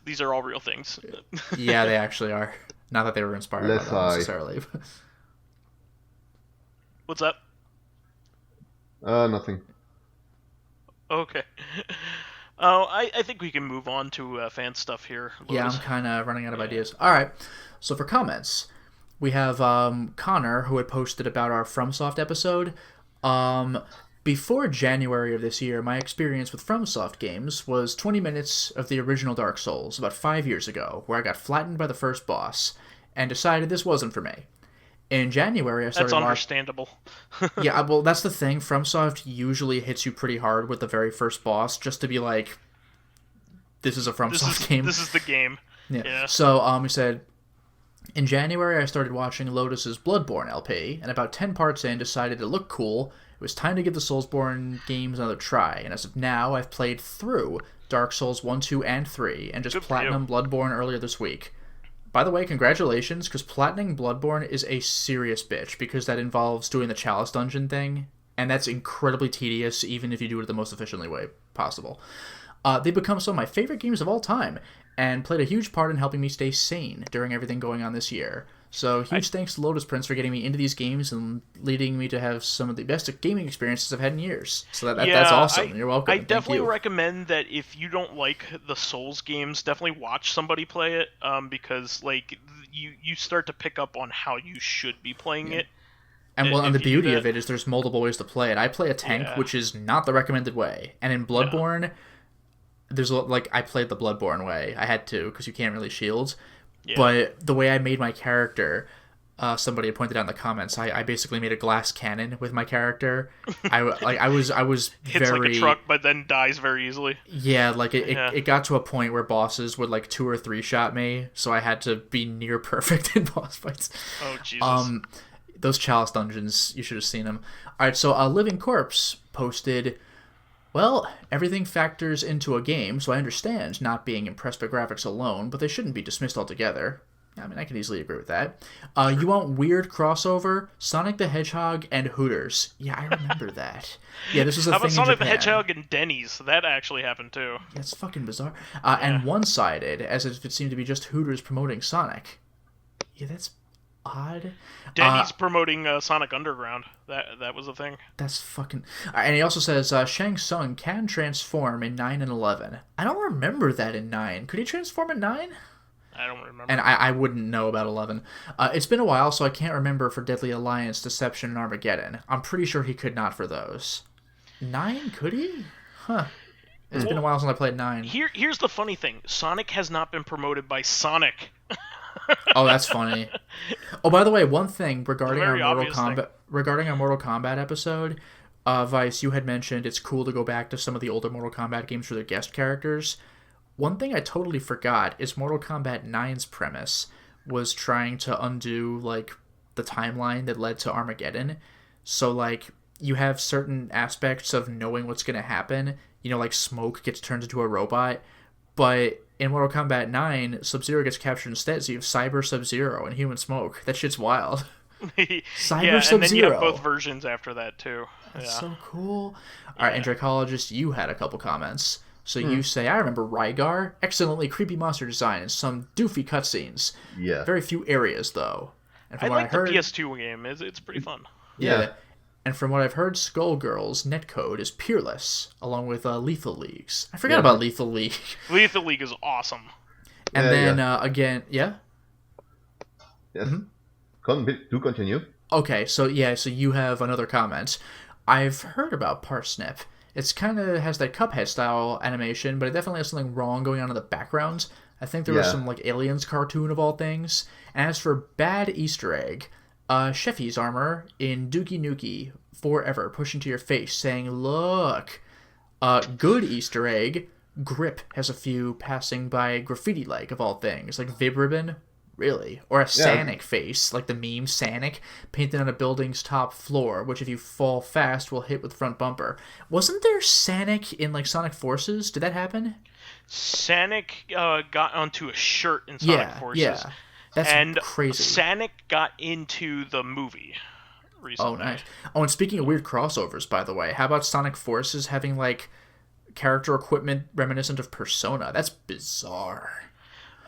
These are all real things. Yeah, they actually are. Not that they were inspired by them necessarily. What's up? Nothing. Okay. I think we can move on to fan stuff here. Lotus. Yeah, I'm kind of running out of ideas. All right. So for comments, we have Connor, who had posted about our FromSoft episode. Before January of this year, my experience with FromSoft games was 20 minutes of the original Dark Souls about 5 years ago, where I got flattened by the first boss and decided this wasn't for me. In January, I started... That's understandable. Yeah, well, that's the thing. FromSoft usually hits you pretty hard with the very first boss, just to be like, this is a FromSoft game. This is the game. Yeah. So, we said, in January, I started watching Lotus's Bloodborne LP, and about 10 parts in, decided it looked cool. It was time to give the Soulsborne games another try, and as of now, I've played through Dark Souls 1, 2, and 3, and just platinum Bloodborne earlier this week. By the way, congratulations, because platinum Bloodborne is a serious bitch, because that involves doing the Chalice Dungeon thing, and that's incredibly tedious, even if you do it the most efficiently way possible. They've become some of my favorite games of all time, and played a huge part in helping me stay sane during everything going on this year. So, huge thanks to Lotus Prince for getting me into these games and leading me to have some of the best gaming experiences I've had in years. So that's awesome. You're welcome. I definitely recommend that if you don't like the Souls games, definitely watch somebody play it, because like you start to pick up on how you should be playing it. And the beauty of it is there's multiple ways to play it. I play a tank, which is not the recommended way. And in Bloodborne, there's I played the Bloodborne way. I had to because you can't really shield. Yeah. But the way I made my character, somebody had pointed out in the comments, I basically made a glass cannon with my character. I was hits very, like a truck, but then dies very easily. Yeah, it got to a point where bosses would 2 or 3 shot me, so I had to be near perfect in boss fights. Oh Jesus. Those Chalice dungeons, you should have seen them. All right, so Living Corpse posted, well, everything factors into a game, so I understand not being impressed by graphics alone, but they shouldn't be dismissed altogether. I mean, I can easily agree with that. You want weird crossover? Sonic the Hedgehog and Hooters. Yeah, I remember that. Yeah, this was a thing in Japan. How about Sonic the Hedgehog and Denny's? That actually happened too. Yeah, it's fucking bizarre. And one-sided, as if it seemed to be just Hooters promoting Sonic. Yeah, that's odd. Denny's promoting Sonic Underground. That was a thing. That's fucking... And he also says, Shang Tsung can transform in 9 and 11. I don't remember that in 9. Could he transform in 9? I don't remember. And I wouldn't know about 11. It's been a while, so I can't remember for Deadly Alliance, Deception, and Armageddon. I'm pretty sure he could not for those. 9? Could he? Huh. It's been a while since I played 9. Here's the funny thing. Sonic has not been promoted by Sonic. Oh, that's funny. Oh, by the way, one thing regarding our Mortal Kombat episode, Vice, you had mentioned it's cool to go back to some of the older Mortal Kombat games for their guest characters. One thing I totally forgot is Mortal Kombat 9's premise was trying to undo the timeline that led to Armageddon. So you have certain aspects of knowing what's going to happen. Smoke gets turned into a robot, but in Mortal Kombat 9, Sub-Zero gets captured instead, so you have Cyber Sub-Zero and Human Smoke. That shit's wild. Cyber Sub-Zero. And then you have both versions after that, too. That's so cool. All right, and Dracologist, you had a couple comments. So you say, I remember Rygar, excellently creepy monster design and some doofy cutscenes. Yeah. Very few areas, though. And I like the PS2 game. It's pretty fun. Yeah. And from what I've heard, Skullgirls netcode is peerless, along with Lethal Leagues. I forgot about Lethal League. Lethal League is awesome. And then, again, yeah? Yes. Mm-hmm. Do continue. Okay, so you have another comment. I've heard about Parsnip. It's kind of has that Cuphead-style animation, but it definitely has something wrong going on in the background. I think there was some, Aliens cartoon of all things. And as for bad Easter egg... Sheffy's armor in Dookie Nukie forever pushing to your face saying, look. Good Easter egg. Grip has a few passing by graffiti of all things. Vib Ribbon? Really? Or a Sanic face, like the meme Sanic, painted on a building's top floor, which if you fall fast will hit with front bumper. Wasn't there Sanic in Sonic Forces? Did that happen? Sanic got onto a shirt in Sonic Forces. Yeah. That's crazy. Sanic got into the movie recently. Oh, nice. Oh, and speaking of weird crossovers, by the way, how about Sonic Forces having, character equipment reminiscent of Persona? That's bizarre.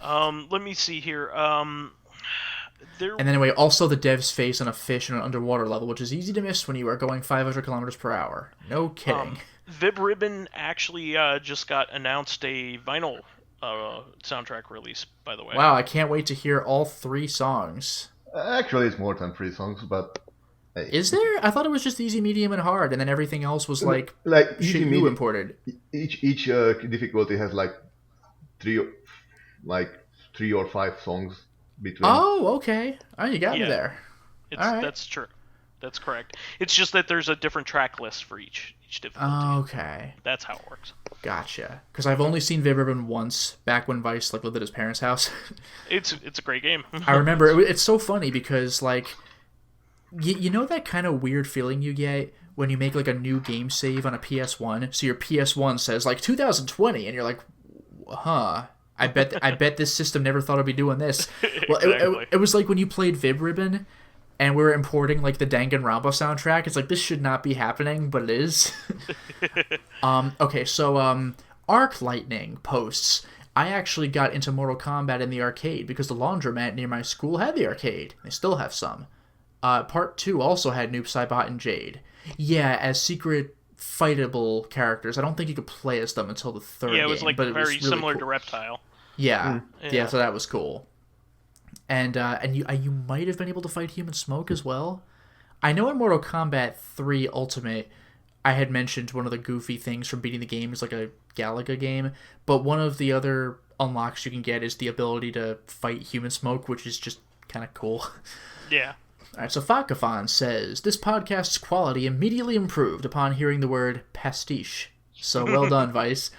Let me see here. And then anyway, also the dev's face on a fish in an underwater level, which is easy to miss when you are going 500 kilometers per hour. No kidding. Vib Ribbon actually just got announced a vinyl soundtrack release, by the way. Wow, I can't wait to hear all 3 songs. Actually, it's more than 3 songs, but... Hey. Is there? I thought it was just easy, medium, and hard, and then everything else was shit you imported. Each difficulty has 3 or 5 songs between. Oh, okay. Oh, you got me there. All right. That's true. That's correct. It's just that there's a different track list for each difficulty. Okay. That's how it works. Gotcha. Because I've only seen Vib Ribbon once, back when Vice lived at his parents' house. It's a great game. I remember. It's so funny because, you know that kind of weird feeling you get when you make, a new game save on a PS1? So your PS1 says, 2020, and you're like, huh... I bet this system never thought I'd be doing this. Well, exactly. it was like when you played Vib Ribbon, and we were importing the Danganronpa soundtrack. It's this should not be happening, but it is. Okay, so Arc Lightning posts. I actually got into Mortal Kombat in the arcade because the laundromat near my school had the arcade. They still have some. Part 2 also had Noob Saibot and Jade. Yeah, as secret fightable characters. I don't think you could play as them until the 3rd game. Yeah, it was but very it was really similar cool. to Reptile. Yeah, so that was cool. And you might have been able to fight Human Smoke as well. I know in Mortal Kombat 3 Ultimate, I had mentioned one of the goofy things from beating the game is like a Galaga game, but one of the other unlocks you can get is the ability to fight human smoke, which is just kind of cool. Yeah. Alright, so Fakafan says, this podcast's quality immediately improved upon hearing the word pastiche. So well done, Vice.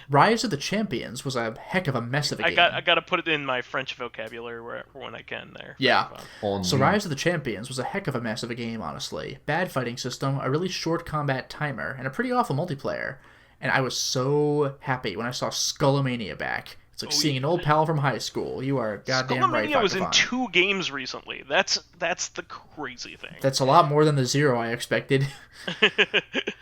Rise of the Champions was a heck of a mess of a game. I got to put it in my French vocabulary when I can there. Yeah. So Rise of the Champions was a heck of a mess of a game, honestly. Bad fighting system, a really short combat timer, and a pretty awful multiplayer. And I was so happy when I saw Skullomania back. It's like seeing an old pal from high school. You are goddamn right, Skullomania was in 2 games recently. That's the crazy thing. That's a lot more than the 0 I expected.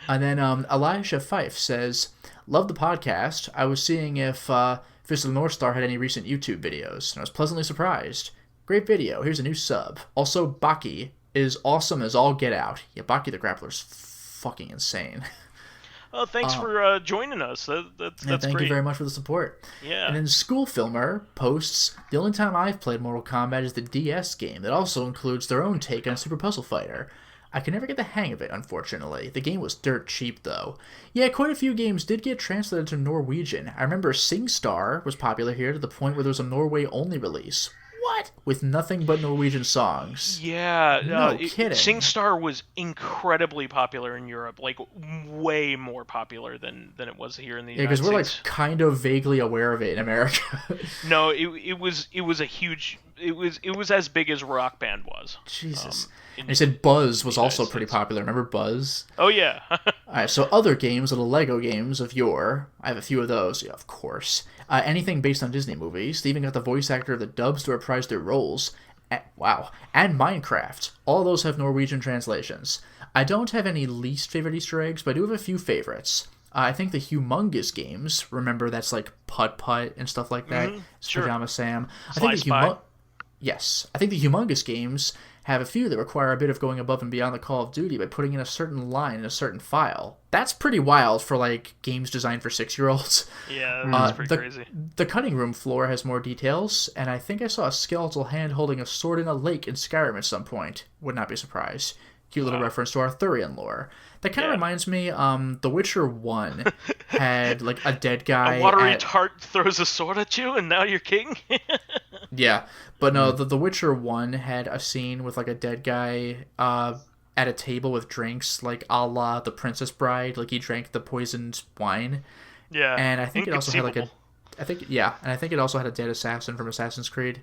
And then Elijah Fife says, love the podcast. I was seeing if Fist of the North Star had any recent YouTube videos, and I was pleasantly surprised. Great video. Here's a new sub. Also, Baki is awesome as all get out. Yeah, Baki the Grappler's fucking insane. Oh, thanks for joining us. That's thank great. you very much for the support. Yeah. And then School Filmer posts, the only time I've played Mortal Kombat is the DS game that also includes their own take on Super Puzzle Fighter. I could never get the hang of it, unfortunately. The game was dirt cheap, though. Yeah, quite a few games did get translated to Norwegian. I remember SingStar was popular here to the point where there was a Norway-only release. What? With nothing but Norwegian songs. Yeah. No kidding. SingStar was incredibly popular in Europe, like way more popular than it was here in the United States. Yeah, because we're like kind of vaguely aware of it in America. No, it was a huge. It was as big as Rock Band was. Jesus. And he said Buzz was also pretty popular. Remember Buzz? Oh, yeah. Alright, so other games, little Lego games of yore. I have a few of those, yeah, of course. Anything based on Disney movies. They even got the voice actor of the dubs to reprise their roles. Wow. And Minecraft. All those have Norwegian translations. I don't have any least favorite Easter eggs, but I do have a few favorites. I think the Humongous games, remember that's like Putt Putt and stuff like that. Mm-hmm, sure. Pajama Sam. Yes. I think the Humongous games have a few that require a bit of going above and beyond the Call of Duty by putting in a certain line in a certain file. That's pretty wild for, like, games designed for 6-year-olds. Yeah, that's pretty crazy. The cutting room floor has more details, and I think I saw a skeletal hand holding a sword in a lake in Skyrim at some point. Would not be surprised. Cute little reference to Arthurian lore. That kind of reminds me, The Witcher 1 had, like, a dead guy. A watery tart throws a sword at you, and now you're king? Yeah, but no, The Witcher 1 had a scene with, like, a dead guy at a table with drinks, like a la The Princess Bride. Like, he drank the poisoned wine. Yeah, and I think it also had, like, I think it also had a dead assassin from Assassin's Creed.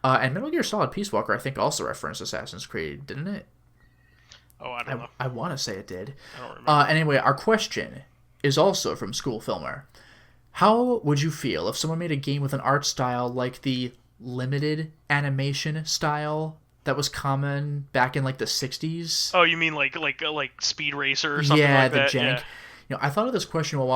And Metal Gear Solid Peace Walker, I think, also referenced Assassin's Creed, didn't it? Oh, I don't know. I want to say it did. I don't remember. Anyway, our question is also from School Filmer. How would you feel if someone made a game with an art style like the limited animation style that was common back in like the 60s? Oh, you mean like Speed Racer or something like that? Yeah, the jank. You know, I thought of this question while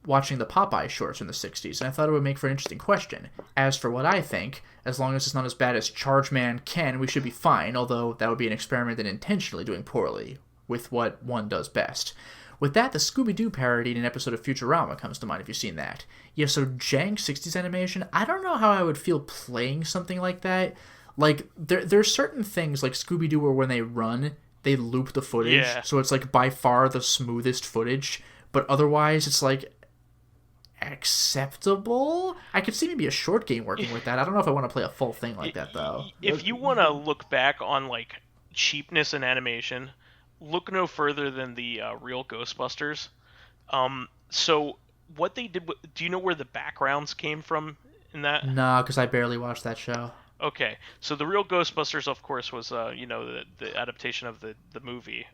watching the Popeye shorts in the 60s, and I thought it would make for an interesting question. As for what I think, as long as it's not as bad as Chargeman Ken, we should be fine, although that would be an experiment in intentionally doing poorly with what one does best. With that, the Scooby-Doo parody in an episode of Futurama comes to mind if you've seen that. Yeah, so jank 60s animation, I don't know how I would feel playing something like that. Like, there's certain things like Scooby-Doo where when they run, they loop the footage, so it's like by far the smoothest footage. But otherwise, it's, like, acceptable? I could see maybe a short game working with that. I don't know if I want to play a full thing like that, though. If you want to look back on, like, cheapness in animation, look no further than the real Ghostbusters. So what they did... Do you know where the backgrounds came from in that? No, because I barely watched that show. Okay, so the real Ghostbusters, of course, was the adaptation of the movie.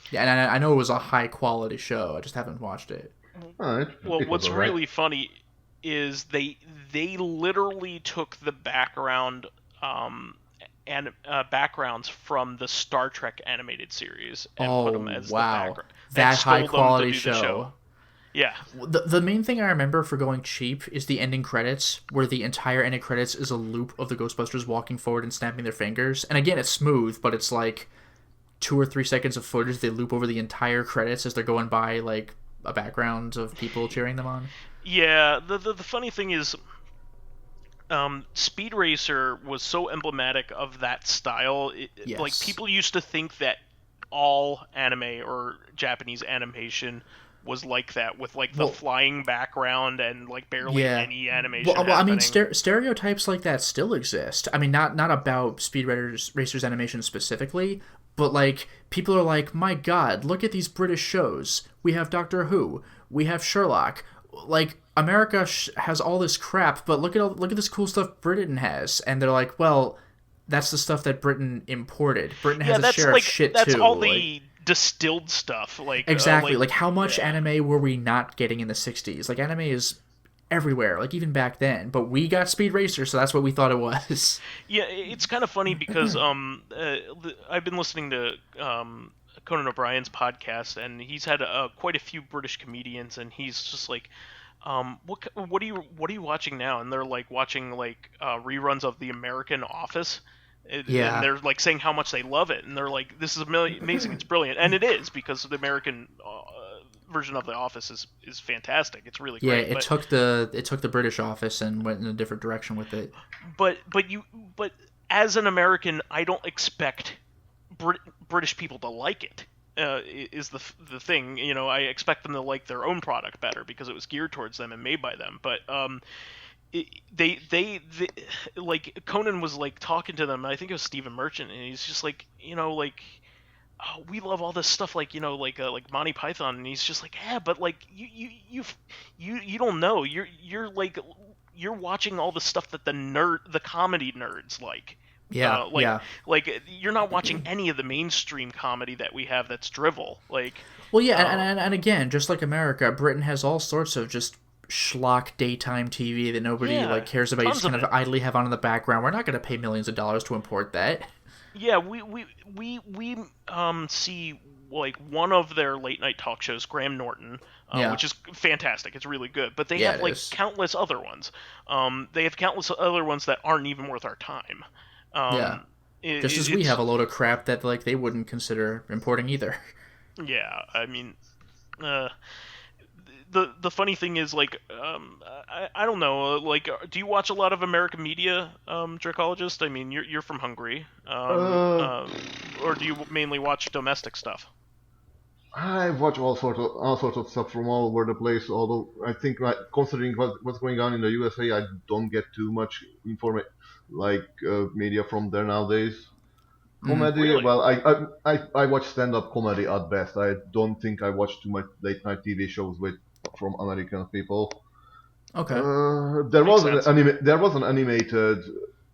Yeah, and I know it was a high quality show. I just haven't watched it. Well, what's really funny is they literally took the background and backgrounds from the Star Trek animated series and put them as the background. That high quality show. Yeah. The main thing I remember for going cheap is the ending credits, where the entire ending credits is a loop of the Ghostbusters walking forward and snapping their fingers. And again, it's smooth, but it's like 2 or 3 seconds of footage. They loop over the entire credits as they're going by, like, a background of people cheering them on. Yeah, the funny thing is, Speed Racer was so emblematic of that style. Yes. Like, people used to think that all anime or Japanese animation was like that, with like the flying background and like barely any animation happening. I mean, stereotypes like that still exist. I mean, not about Speed Racers animation specifically, but like people are like, my God, look at these British shows. We have Doctor Who, we have Sherlock. Like, America has all this crap, but look at this cool stuff Britain has, and they're like, well, that's the stuff that Britain imported. Britain has a share of shit too. That's all the distilled stuff. Like, exactly. Like how much anime were we not getting in the 60s? Like, anime is everywhere, like even back then. But we got Speed Racer, so that's what we thought it was. Yeah, it's kind of funny because I've been listening to Conan O'Brien's podcast, and he's had quite a few British comedians, and he's just like, what are you watching now? And they're like watching like reruns of The American Office. And they're like saying how much they love it, and they're like, this is amazing, it's brilliant. And it is, because the American version of The Office is fantastic. It's really great. Yeah, took the British Office and went in a different direction with it. But as an American, I don't expect British people to like it. Is the thing, you know? I expect them to like their own product better because it was geared towards them and made by them. But they like, Conan was like talking to them, and I think it was Stephen Merchant, and he's just like, you know, like, oh, we love all this stuff, like, you know, like Monty Python, and he's just like, yeah, but like you don't know, you're like, you're watching all the stuff that the comedy nerds like. Like you're not watching any of the mainstream comedy that we have that's drivel. Like, well, yeah, and again, just like America, Britain has all sorts of just schlock daytime TV that nobody like cares about. You just kind of idly have on in the background. We're not going to pay millions of dollars to import that. Yeah, we see like one of their late night talk shows, Graham Norton, which is fantastic. It's really good. But they have like countless other ones. They have countless other ones that aren't even worth our time. Just as we have a load of crap that like they wouldn't consider importing either. Yeah, I mean, the funny thing is, like, I don't know, like, do you watch a lot of American media, Dracologist? I mean, you're from Hungary, or do you mainly watch domestic stuff? I watch all sorts of stuff from all over the place. Although I think, like, considering what's going on in the USA, I don't get too much media from there nowadays. Comedy, really? Well, I watch stand-up comedy at best. I don't think I watch too much late-night TV shows from American people. Okay. There was an animated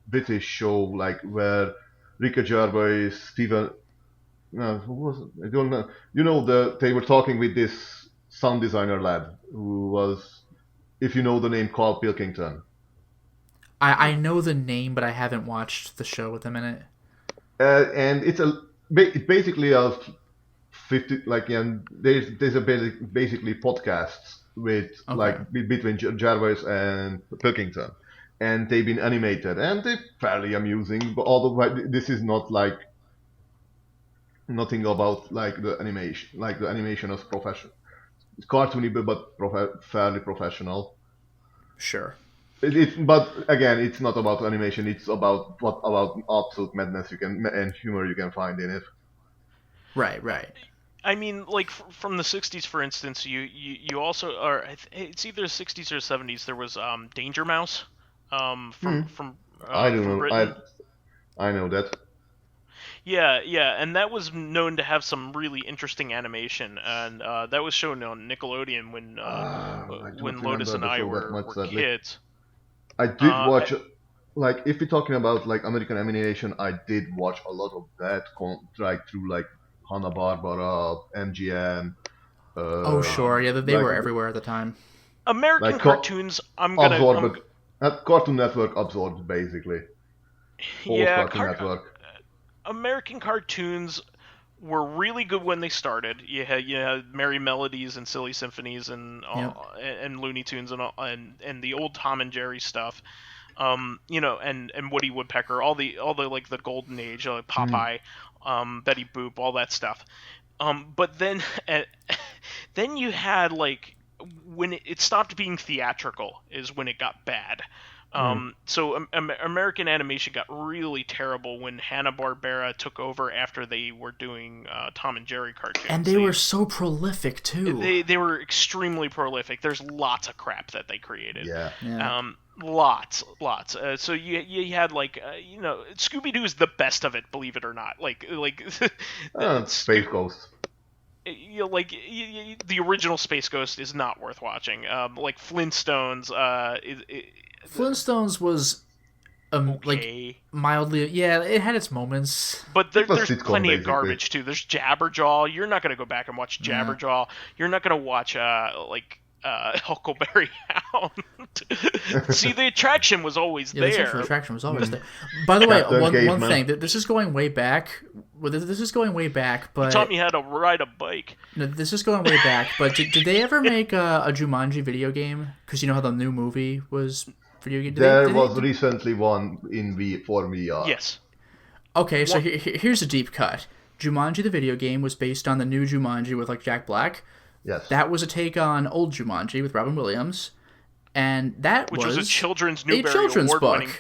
British show like where Ricky Gervais, who was it? I don't know. You know, they were talking with this sound designer lad who was, if you know the name, Carl Pilkington. I know the name, but I haven't watched the show with him in it. And it's basically a 50 there's basically podcasts with between Gervais and Pilkington, and they've been animated and they're fairly amusing. But although this is not like nothing about like the animation is professional. It's cartoony but fairly professional. Sure. But again, it's not about animation. It's about absolute madness and humor you can find in it. Right. I mean, like, from the 60s, for instance, you also are. It's either 60s or 70s. There was Danger Mouse from I don't know. Britain. I know that. Yeah, and that was known to have some really interesting animation, and that was shown on Nickelodeon when Lotus and I were kids. I did watch, like, if you're talking about like American animation, I did watch a lot of that, like through like Hanna-Barbera, MGM. Sure, yeah, they were everywhere at the time. American cartoons, Cartoon Network absorbed basically. Cartoon Network. American cartoons were really good when they started. You had Merry Melodies and Silly Symphonies and Looney Tunes and the old Tom and Jerry stuff, and Woody Woodpecker, all the like the golden age, like Popeye, Betty Boop, all that stuff. But then you had like when it stopped being theatrical is when it got bad. So American animation got really terrible when Hanna-Barbera took over after they were doing Tom and Jerry cartoons. And they were so prolific too. They were extremely prolific. There's lots of crap that they created. Yeah. Lots. So you had like Scooby-Doo is the best of it, believe it or not. Space Ghost. The original Space Ghost is not worth watching. Like Flintstones. Flintstones was like mildly, it had its moments. But there's plenty of garbage too. There's Jabberjaw. You're not gonna go back and watch Jabberjaw. You're not gonna watch Huckleberry Hound. See, the attraction was always there. The attraction was always there. By the way, one thing. This is going way back. But you taught me how to ride a bike. No, this is going way back. But did they ever make a Jumanji video game? Because you know how the new movie was video game. There was recently one for VR. Yes. Okay, so here's a deep cut. Jumanji the video game was based on the new Jumanji with like Jack Black. Yes. That was a take on old Jumanji with Robin Williams, and which was a children's book,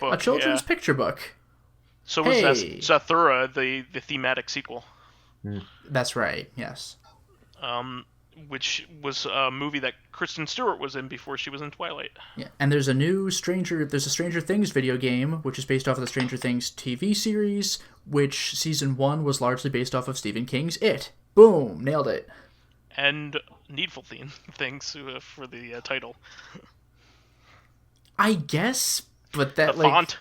a children's picture book. So was Zathura the thematic sequel? That's right. Yes. Which was a movie that Kristen Stewart was in before she was in Twilight. Yeah, and there's a Stranger Things video game, which is based off of the Stranger Things TV series, which season 1 was largely based off of Stephen King's It. Boom, nailed it. And Needful Things for the title. I guess, but that the font,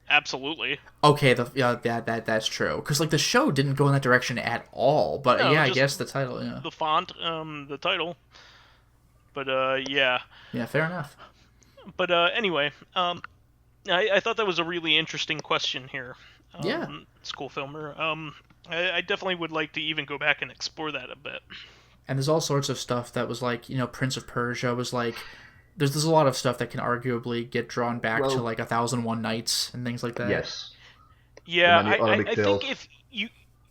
absolutely. Okay, that's true. Because like the show didn't go in that direction at all. But I guess the title, the font, the title. But yeah. Yeah, fair enough. But anyway, I thought that was a really interesting question here. School Filmer. I definitely would like to even go back and explore that a bit. And there's all sorts of stuff that was like, Prince of Persia was like, there's a lot of stuff that can arguably get drawn back to like 1001 Nights and things like that. Yes. Yeah, I think if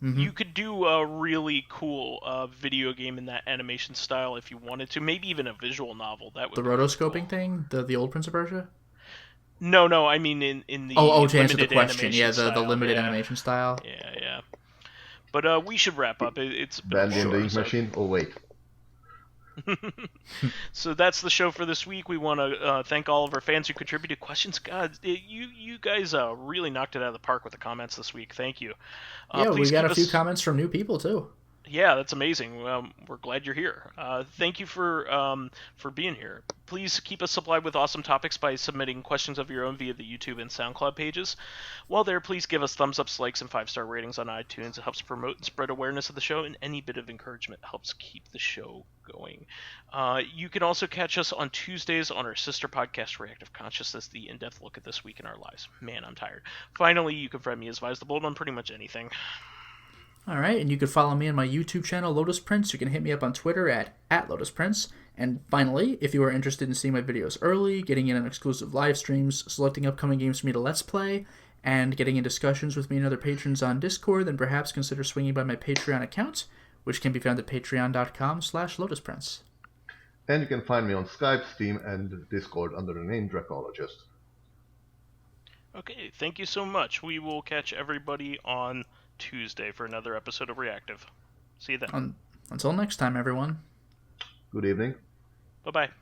you could do a really cool video game in that animation style if you wanted to, maybe even a visual novel. That would the rotoscoping thing, the old Prince of Persia. No, I mean in the to answer the question, the limited animation style. Yeah. But we should wrap up. It's Band in the Ink Machine. Oh wait. So that's the show for this week. We want to thank all of our fans who contributed questions. God, you guys really knocked it out of the park with the comments this week. Thank you. We got a few comments from new people too. Yeah, that's amazing. We're glad you're here. Thank you for being here. Please keep us supplied with awesome topics by submitting questions of your own via the YouTube and Soundcloud pages. While there, please give us thumbs ups, likes, and 5-star ratings on iTunes. It helps promote and spread awareness of the show, and any bit of encouragement helps keep the show going. You can also catch us on Tuesdays on our sister podcast, Corrective Consciousness, the in-depth look at this week in our lives. Man, I'm tired. Finally, you can find me as vysethebold on pretty much anything. All right, and you can follow me on my YouTube channel, Lotus Prince. You can hit me up on Twitter at Lotus Prince. And finally, if you are interested in seeing my videos early, getting in on exclusive live streams, selecting upcoming games for me to Let's Play, and getting in discussions with me and other patrons on Discord, then perhaps consider swinging by my Patreon account, which can be found at patreon.com/LotusPrince. And you can find me on Skype, Steam, and Discord under the name Dracologist. Okay, thank you so much. We will catch everybody on Tuesday for another episode of Reactive. See you then. Until next time, everyone. Good evening. Bye-bye.